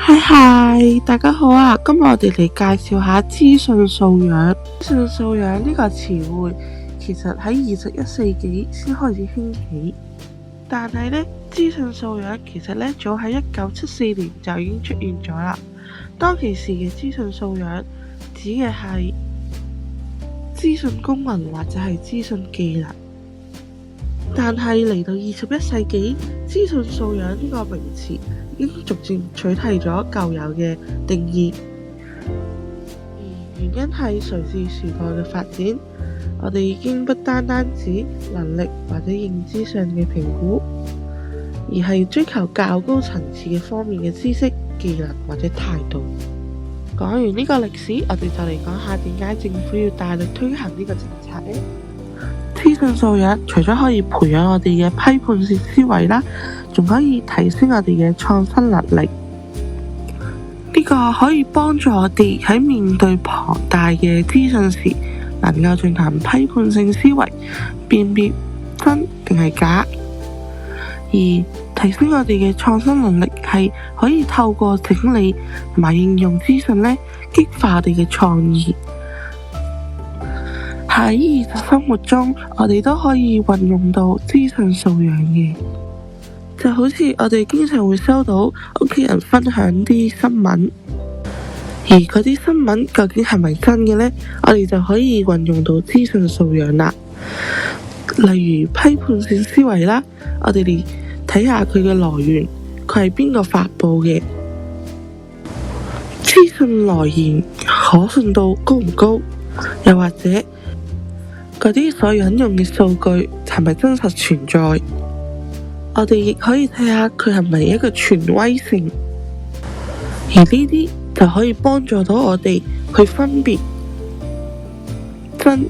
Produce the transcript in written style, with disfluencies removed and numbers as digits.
嗨嗨，大家好啊！今日我哋嚟介紹下資訊素養。資訊素養呢個詞彙其實喺21世紀先開始興起，但係呢，資訊素養其實呢早喺1974年就已經出現咗啦。當其時嘅資訊素養指嘅係資訊公民或者係資訊技能，但係嚟到21世紀，資訊素養呢個名詞已經逐漸取替咗舊有嘅定義，而原因係隨住時代嘅發展，我哋已經不單止能力或者認知上嘅評估，而係追求較高層次嘅方面嘅知識、技能或者態度。講完呢個歷史，我哋就嚟講下點解政府要大力推行呢個政策呢？資訊素養除咗可以培養我哋嘅批判性思維啦，仲可以提升我哋嘅創新能力。呢個可以幫助我哋喺面對龐大嘅資訊時，能夠進行批判性思維，辨別真定係假。而提升我哋嘅創新能力係可以透過整理同埋應用資訊呢，激發我哋嘅創意。喺現實生活中，我哋都可以運用到資訊素養嘅，就好似我哋經常會收到屋企人分享啲新聞，而嗰啲新聞究竟係咪真嘅呢？我哋就可以運用到資訊素養啦。例如批判性思維啦，我哋嚟睇下佢嘅來源，佢係邊個發佈嘅，資訊來源可信度高唔高，又或者嗰啲所引用嘅數據係咪真實存在？我哋亦可以睇下佢係咪一個權威性，而呢啲就可以幫助到我哋去分別真